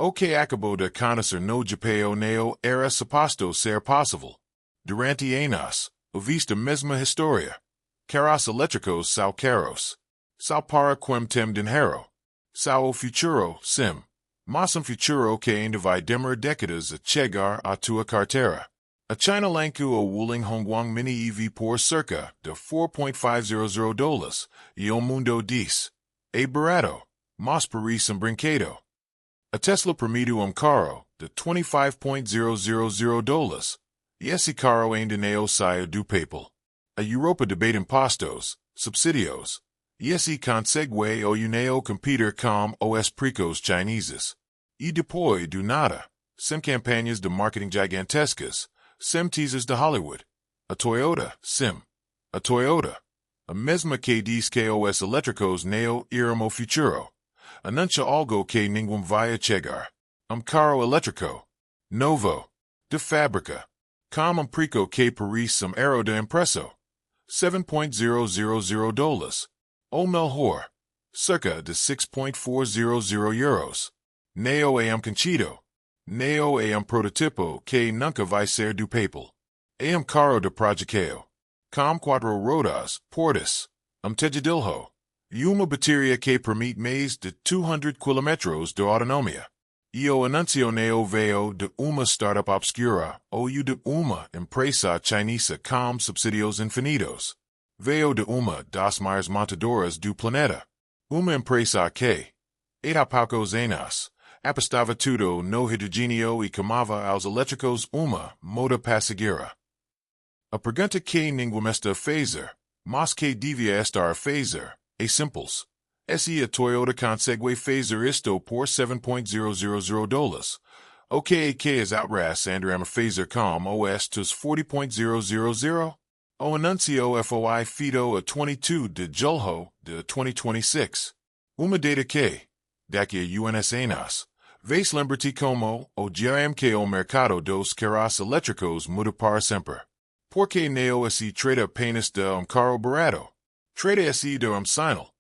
O que acabou de acontecer no Japão neo era suposto ser possível. Durante anos, vista mesma história. Carros elétricos são caros. São para quem tem dinheiro. São o futuro, sim. Mas um futuro que ainda vai demorar décadas a chegar à tua carteira. A China lançou o Wuling Hongguang Mini EV por cerca de $4.500 e o mundo diz: é barato, mas parece brinquedo. A Tesla permitiu carro de $25.000 e esse carro ainda não saiu do papel. A Europa debate impostos, subsídios, e esse consegue o uneo competir com os preços chineses. E depois do nada, sem campanhas de marketing gigantescas, sem teasers de Hollywood. A Toyota, sim. A Toyota. A mesma que diz que os elétricos não irão ao futuro. Anuncia algo que ninguém vai chegar. Carro elétrico. Novo. De fábrica. Com preço que parece euro de impresso. $7.000. Ou melhor. Cerca de €6.400. Neo é conchido. Neo é prototipo que nunca vai ser do papel. É carro de projeto. Com 4 rodas, portas. Tejadilho. E uma bateria que permite mais de 200 km de autonomia. E o anuncio neo veio de uma startup obscura ou de uma empresa chinesa com subsídios infinitos. Veio de uma das maiores montadoras do planeta. Uma empresa que, há poucos anos, apostava tudo no hidrogênio e chamava aos elétricos uma moda passageira. A pergunta que ninguém está a fazer, mas que devia estar a fazer, é simples. Se a Toyota consegue fazer isto por $7.000, o que é que as outras andarão a fazer com os tus $40.000? O anuncio foi feito a 22 de julho de 2026. Uma data que, daqui a uns anos, vais lembrar-te como o dia que o mercado dos carros elétricos muda para sempre. Porque não se trata apenas de carro barato. Trata-se de sinal.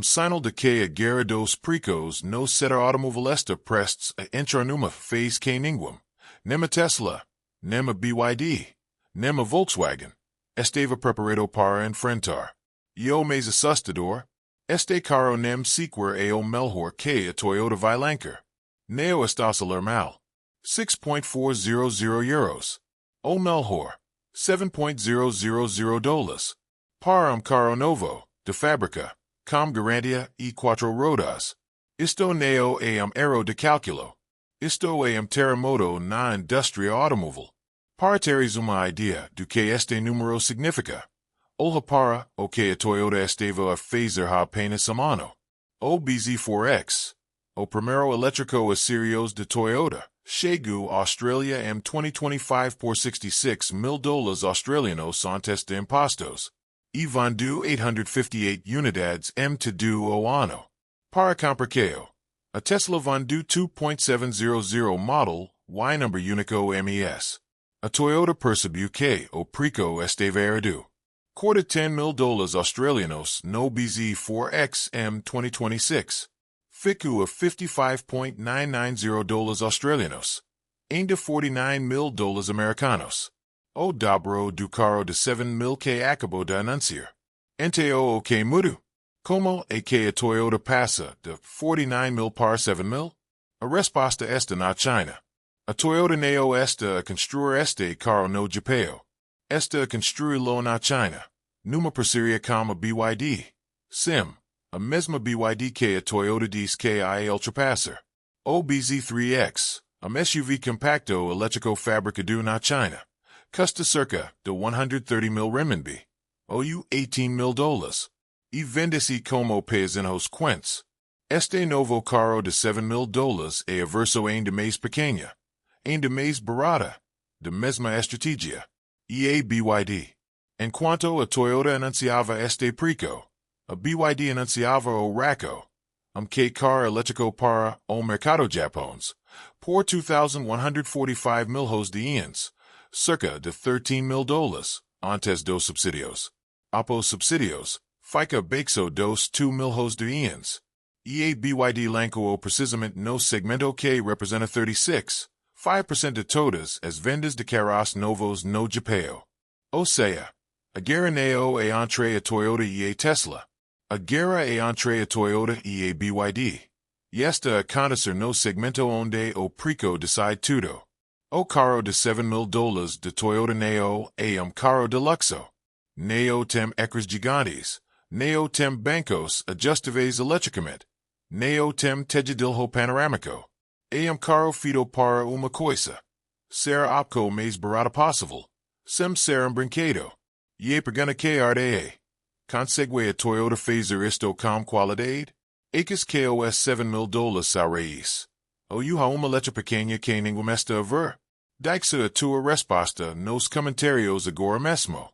Sinal de que a guerra dos preços no setor automobilista prestes a entrar numa fase que ninguém, nem a Tesla, nem a BYD, nem a Volkswagen, estava preparado para enfrentar. E o mais assustador, este carro nem sequer é o melhor que a Toyota vai lançar. Não estás alarmado. €6.400. O melhor. $7.000. Para carro novo, de fábrica, com garantia e 4 rodas. Isto não é erro de cálculo. Isto é terremoto na indústria automóvel. Para teres uma ideia do que este número significa. Olha para o que a Toyota estava a fazer há apenas ano. O BZ4X. O primeiro elétrico a sérios de Toyota. Chegou à Austrália em 2025 por $66.000 australianos antes de impostos. E vendeu 858 unidades em todo o ano. Para comparqueo, a Tesla vendeu 2.700 Model Y número único MES. A Toyota percebeu que o preço estava errado. Corta $10.000 australianos no BZ4X em 2026. Ficou a $55.990 australianos. Ainda $49.000 americanos. O dobro do carro de 7.000 que acabou de anunciar. Então o que mudou? Como é que a Toyota passa de 49.000 para 7.000? A resposta está na China. A Toyota não está a construir este carro no Japão. Está a construí-lo na China. Numa parceria com a BYD. Sim, a mesma BYD que a Toyota diz que vai ultrapassar. O BZ3X, SUV compacto elétrico fabricado na China. Custa cerca de 130.000 renminbi. Ou $18.000. E vende-se como pesos quentes. Este novo carro de $7.000 é a versão ainda mais pequena. Ainda mais barata. De mesma estratégia. E a BYD. Enquanto a Toyota anunciava este preço, a BYD anunciava o raco. Que carro elétrico para o mercado japonês. Por $2,145 de ienes. Cerca de $13.000, antes dos subsídios. Após subsídios, fica baixo dos $2.000 de ienes. EA BYD Lanco o precisamente no segmento que representa 36,5% de todas as vendas de carros novos no Japão. Ou seja, a guerra neo é entre a Toyota e a Tesla. A guerra é entre a Toyota e a BYD. E esta acontecer no segmento onde o preço decide tudo. O carro de $7,000 de Toyota Neo é carro de luxo. Neo tem ecrãs gigantes. Neo tem bancos ajustáveis eletricamente. Neo tem teto panorâmico. É carro feito para uma coisa. Ser opco mais barato possível. Sem ser brinquedo. E pergunta que arte é. Consegue a Toyota fazer isto com qualidade? Eis que os $7,000 são reis. Ou há uma letra pequena que ninguém está a ver? Deixa a tua resposta nos comentários agora mesmo.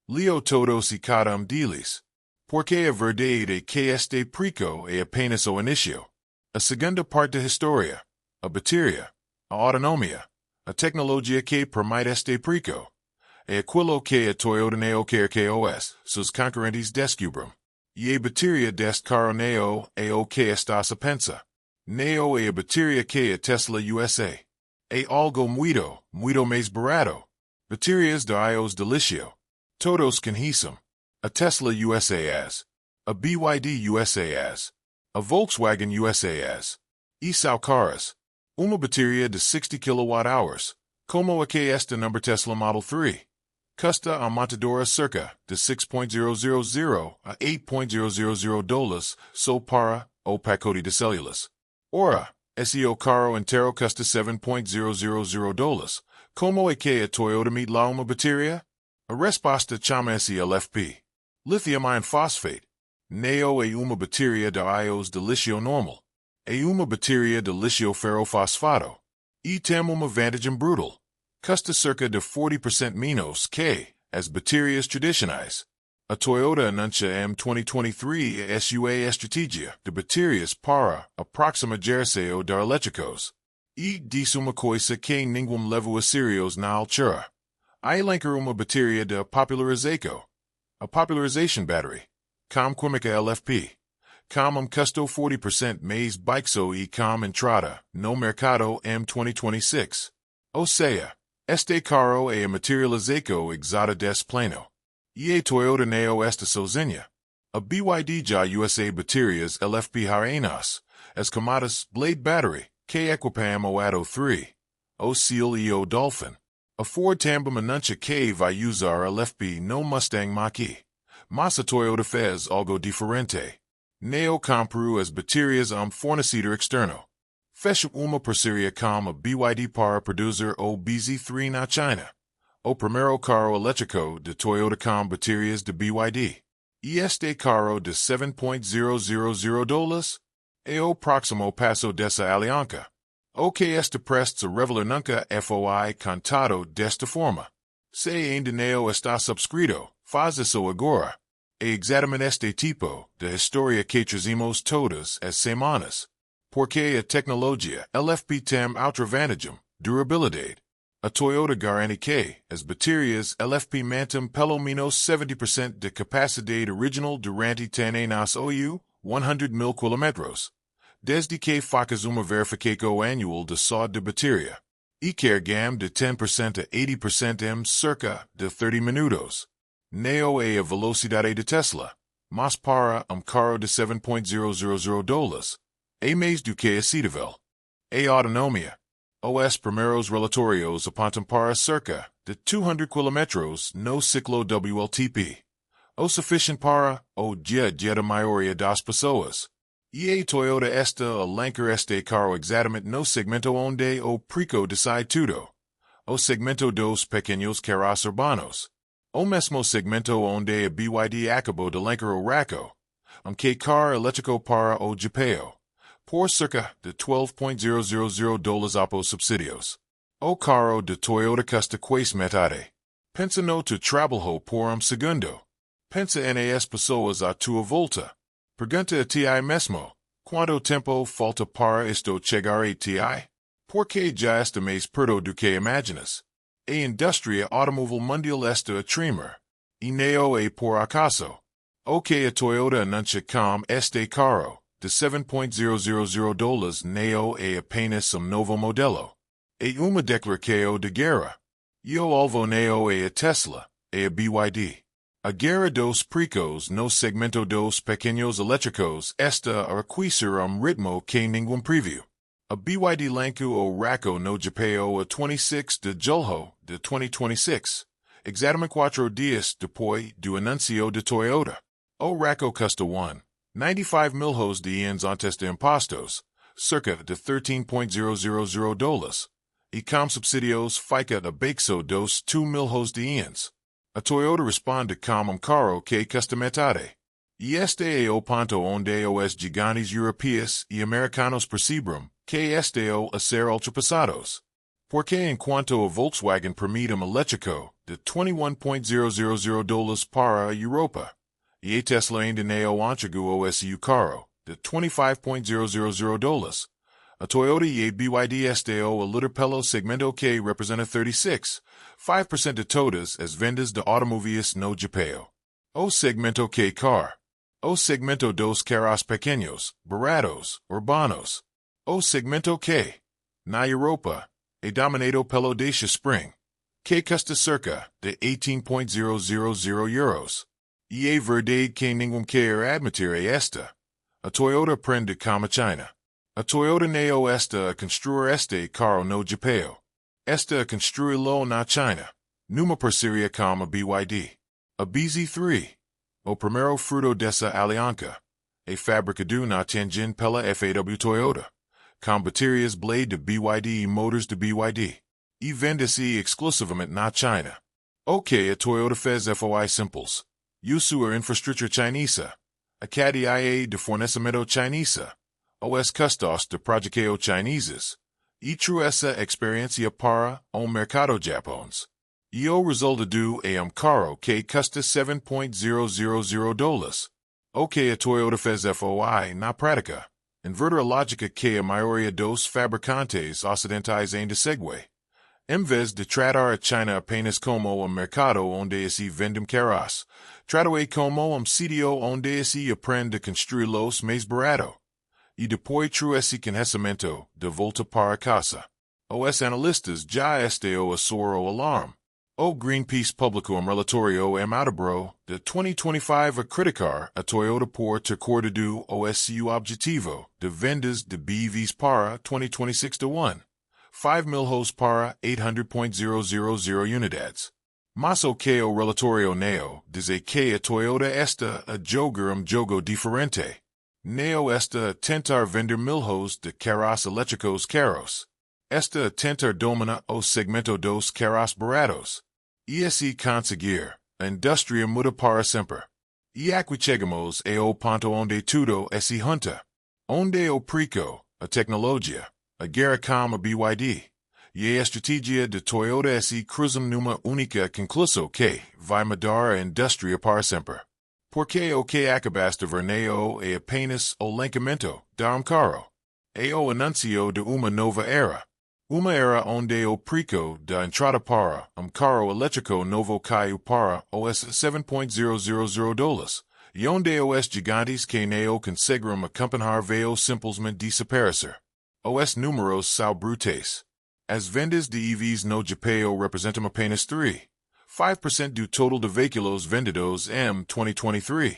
Leo todos e cada deles. Porque a verdade é que este preço é apenas o início. A segunda parte da história. A bateria. A autonomia. A tecnologia que permite este preço. É aquilo que a Toyota Neo quer que seus concorrentes descubram. E a bateria deste carro Neo é o que está a pensa. Neo é a bateria que a Tesla USA. É algo muito mais barato. Baterias de iOS delicio. Todos conhecem. A Tesla USAs. A BYD USAs. A Volkswagen USAs. E são caras. Uma bateria de 60 kWh. Como a que esta number Tesla Model 3. Custa a montadora cerca de $6,000 a $8,000 só para o pacote de células. Ora, esse o carro inteiro custa $7,000. Como é que a Toyota mete lá uma bateria? A resposta chama-se LFP. Lithium iron phosphate. Neo é uma bateria de ions de lítio normal. É uma bateria de lítio ferrofosfato. E tem uma vantagem brutal. Custa cerca de 40% menos que as baterias tradicionais. A Toyota anuncia em 2023 a sua estratégia de baterias para a próxima geração de elétricos. E diz uma coisa que ninguém leva a sério na altura. A elencar uma bateria de popularização. A popularization battery. Com química LFP. Com custo 40% mais baixo e com entrada no mercado em 2026. Ou seja, este carro é a materialização exata desse plano. E a Toyota Neo esta sozinha. A BYD já USA baterias LFP harinas, as camadas Blade Battery, que equipam o Atto 3, o Seal e o Dolphin. A Ford também anuncia que vai usar LFP no Mustang Mach-E. Mas a Toyota fez algo diferente. Neo comprou as baterias fornecedor externo. Fecha uma parceria com a BYD para produzir o BZ3 na China. O primeiro carro elétrico de Toyota com baterias de BYD. E este carro de $7,000 é o próximo passo dessa aliança. O que este prestes a revelar nunca foi contado desta forma. Se ainda Neo está subscrito, faz isso agora. É exatamente este tipo de história que trazemos todas as semanas. Porque a tecnologia LFP tem outra vantagem, durabilidade. A Toyota garante que as baterias LFP mantêm pelo menos 70% de capacidade original durante 10 anos ou 100,000 km. Desde que faz uma verificação anual de saúde de bateria. E quer ganhar de 10% a 80% em cerca de 30 minutos. Neo é a velocidade de Tesla, mas para carro de $7,000 é mais do que aceitável. A autonomia. Os primeiros relatórios apontam para cerca de 200 km no ciclo WLTP. O suficiente para o dia a dia da maioria das pessoas. E a Toyota está a lançar este carro exatamente no segmento onde o preço decide tudo. O segmento dos pequenos carros urbanos. O mesmo segmento onde a BYD acabou de lançar o Raco. Que carro elétrico para o Japão. Por cerca de $12,000 após subsídios. O carro de Toyota custa quase metade. Pensa no tu trabalho por segundo. Pensa nas pessoas à tua volta. Pergunta a ti mesmo, quanto tempo falta para isto chegar a ti? Porque já está mais perto do que imaginas. A indústria automóvel mundial está a tremer. E neo é por acaso. O que a Toyota anuncia com este carro, de $7.000 neo e apenas novo modelo. E uma declaração de guerra. Yo alvo neo e a Tesla, e a BYD. A guerra dos pricos no segmento dos pequeños elétricos está a aquecer ritmo que ninguém previu. A BYD lançou o Raco no Japão a 26 de julho de 2026, exatamente 4 dias depois do anúncio de Toyota. O Raco custa $1.95 de ienes antes de impostos, cerca de $13.000, e com subsídios fica a baixo dos $2.000 de ienes. A Toyota responde com carro que custa metade. E este é o ponto onde os gigantes europeus e americanos percebem que estão a ser ultrapassados. Porque enquanto a Volkswagen permite elétrico de $21.000 para a Europa, e a Tesla ainda não entregou o seu carro de $25.000, a Toyota e a BYD estão a lutar pelo segmento que representa 36,5% de todas as vendas de automóveis no Japão. O segmento que car. O segmento dos carros pequeños, baratos, urbanos. O segmento que, na Europa, é dominado pelo Dacia Spring, que custa cerca de €18.000. E é verdade que ninguém quer admitir esta. A Toyota prende como a China. A Toyota não está a construir este carro no Japão. Está a construí-lo na China, numa parceria com a BYD. A BZ3, o primeiro fruto dessa aliança, é fabricado na Tianjin pela FAW Toyota, com baterias Blade de BYD e motores de BYD, e vende-se exclusivamente na China. O que a Toyota fez foi simples. Usou a infraestrutura chinesa, a cadeia de fornecimento chinesa, os custos de produção chineses, e trouxe essa experiência para o mercado japonês. E o resultado é carro que custa $7.000. O que a Toyota fez foi, na prática, inverter a lógica que a maioria dos fabricantes ocidentais ainda segue. Em vez de tratar a China apenas como mercado onde se vendem carros, trata-a como sítio onde se aprende a construí-los mais barato. E depois trouxe conhecimento de volta para casa. Os analistas já estão a soar o alarme. O Greenpeace publicou relatório em outubro de 2025 a criticar a Toyota por ter cortado o seu objetivo de vendas de BEVs para 2026 de 1.5 para 800.000 unidades. Mas o que o relatório neo diz que a Toyota está a jogar jogo diferente. Neo está a tentar vender milhões de carros elétricos caros. Está a tentar dominar o segmento dos carros baratos. E se conseguir, a indústria muda para sempre. E aqui chegamos ao ponto onde tudo se junta. Onde o preço, a tecnologia, a guerra com a BYD, e a estratégia de Toyota se cruzam numa única conclusão que vai mudar a indústria para sempre. Porque o que acabaste de ver neo é apenas o lançamento de carro. É o anúncio de uma nova era. Uma era onde o preço da entrada para carro elétrico novo caiu para os $7.000, e onde os gigantes que não conseguiram acompanhar veio simplesmente desaparecer. Os números são brutais. As vendas de EVs no Japão representam apenas 3,5% do total de veículos vendidos em 2023,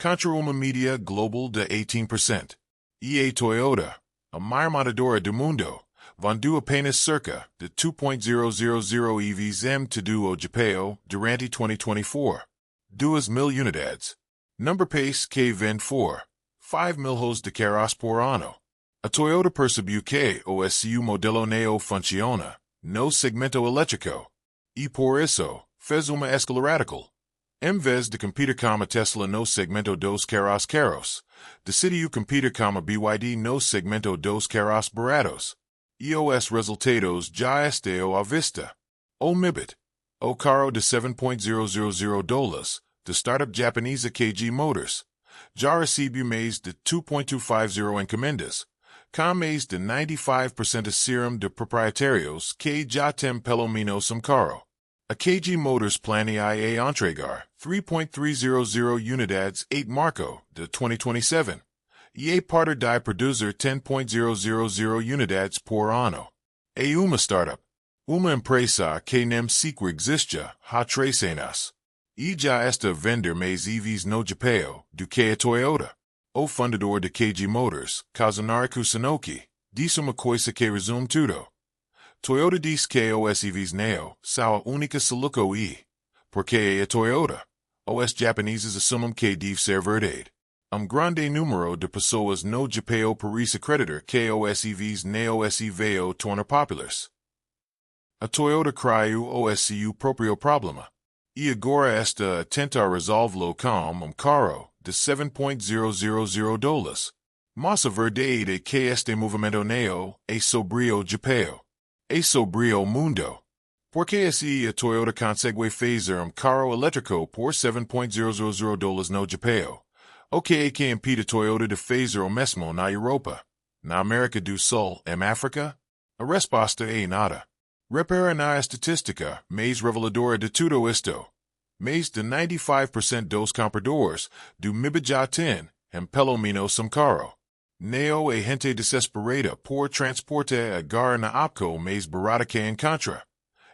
contra uma média global de 18%. E a Toyota, a maior montadora do mundo, vendeu apenas cerca de 2.000 EVs em todo o Japão durante 2024. 2.000 unidades. Number pace que vende for 5.000 de carros por ano. A Toyota percebeu que o seu modelo neo funciona no segmento elétrico. E por isso, fez uma escolha radical. Em vez de competir com a Tesla no segmento dos carros caros, decidiu competir com a BYD no segmento dos carros baratos. E os resultados já estão à vista. O MIBIT, o carro de $7.000 de startup japonesa KG Motors, já recebeu mais de 2.250 encomendas, com mais de 95% de serum de proprietários que já tem pelo menos carro. A KG Motors planeia a entregar 3.300 unidades 8 marco de 2027, E parter die producer 10.000 unidades por ano. Uma startup. Uma empresa que nem sequer existe há 3 anos. E já esta vender mais EVs no Japão do que a Toyota. O fundador de KG Motors, Kazunari Sanoki, disse uma coisa que resume tudo. Toyota diz que os EVs neo são a única solução porque a Toyota, os japoneses assumem que deve ser verdade. Grande número de pessoas no Japão parece acreditar que os EVs neo se veio tornar populares. A Toyota criou o seu próprio problema. E agora está a tentar resolvê-lo com carro de $7.000. Mas a verdade é que este movimento neo é sobre o Japão. É sobre o mundo. Porque assim a Toyota consegue fazer carro elétrico por $7.000 no Japão. O que é que impede a Toyota de fazer o mesmo na Europa? Na América do Sul e África? A resposta é nada. Repara na estatística mais reveladora de tudo isto. Mais de 95% dos compradores do MIB já têm, pelo menos carro. Neo é gente desesperada por transporte agora na opção mais barata que encontra.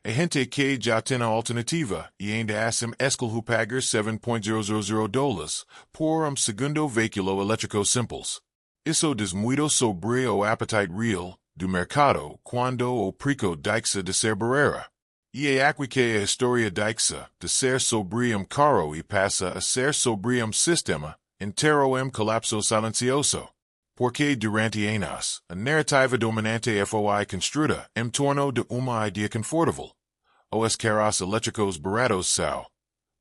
É gente que já tem a alternativa e ainda assim escolhe pagar $7.000 por segundo veículo elétrico simples. Isso diz muito sobre o appetite real do mercado quando o preço deixa de ser barreira. E é aqui que a história deixa de ser sobre carro e passa a ser sobre sistema inteiro colapso silencioso. Porque durante anos, a narrativa dominante foi construída em torno de uma ideia confortável. Os carros elétricos baratos são,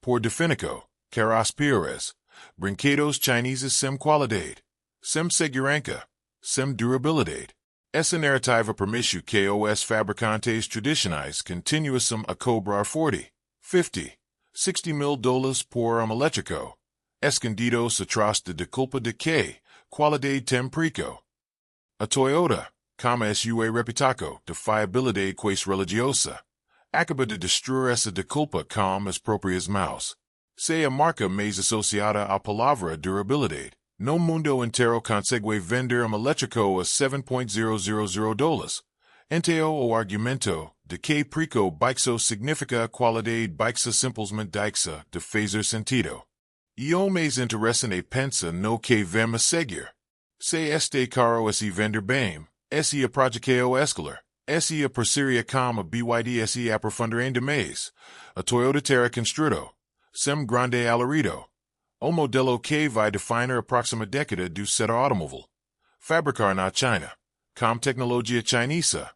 por definição, carros piores, brinquedos chineses sem qualidade, sem segurança, sem durabilidade. Essa narrativa permite que os fabricantes tradicionais continuem a cobrar 40, 50, $60 mil por elétrico, escondidos atrás de culpa de que qualidade tem preço. A Toyota, como sua reputação de fiabilidade quase religiosa, acaba de destruir essa de culpa com as próprias mãos. Se a marca mais associada à palavra durabilidade, no mundo inteiro consegue vender elétrico a $7.000. Então o argumento de que preço baixo significa qualidade baixa simplesmente deixa de fazer sentido. E o mais interessante pensa no que vamos seguir. Se este carro se vender bem, esse a projeto escolar, esse a parceria com a BYD esse aprofundar ainda mais, a Toyota terá construído, sem grande alarido, o modelo que vai definir a próxima década do setor automóvel. Fabricar na China, com tecnologia chinesa,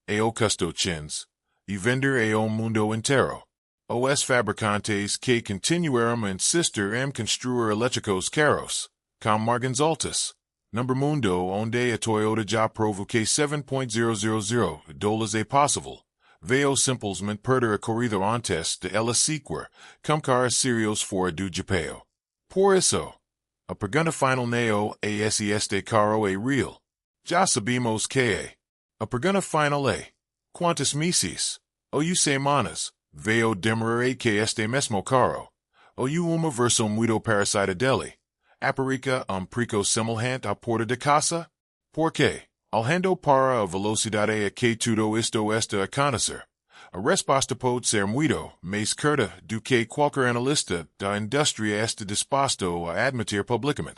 e o custo chins, e vender ao mundo inteiro. Os fabricantes que continuaram a insistir em construir elétricos caros, com margens altas. Number mundo onde a Toyota já provou que $7.000 é possível. Veio simplesmente perder a corrida antes de ela sequer comprar serios fora do Japão. Por isso, a pergunta final neo é se este carro é real. Já sabemos que é. A pergunta final é, quantos meses, ou semanas, veio demorar que este mesmo carro, ou uma versão muito parecida dele, aparica preço semelhante à porta de casa? Por quê? Alhando para a velocidade a que tudo isto está a acontecer, a resposta pode ser muito mais curta do que qualquer analista da indústria está disposto a admitir publicamente.